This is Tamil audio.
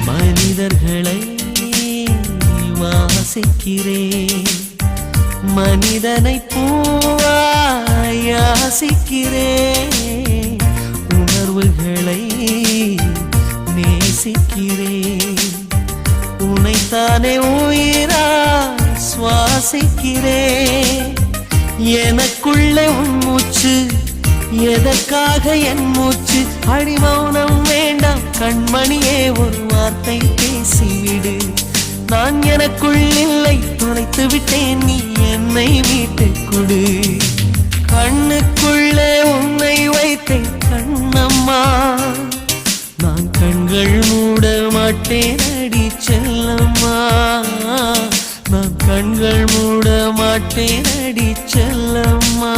மனிதர்களை வாசிக்கிறேன், மனிதனை பூவாய் யாசிக்கிறேன், உணர்வுகளை நேசிக்கிறேன், உனைத்தானே உயிராய் சுவாசிக்கிறேன். எனக்குள்ளே உன் மூச்சு, எதற்காக என் மூச்சு? அடிமௌனம் வேண்டாம் கண்மணியே, ஒரு வார்த்தை பேசிவிடு. நான் எனக்குள் இல்லை, தொலைத்து விட்டேன், நீ என்னை மீட்டுக் கொடு. கண்ணுக்குள்ளே உன்னை வைத்தேன் கண்ணம்மா, நான் கண்கள் மூட மாட்டேன் அடி செல்லம்மா, நான் கண்கள் மூட மாட்டேன் அடி செல்லம்மா.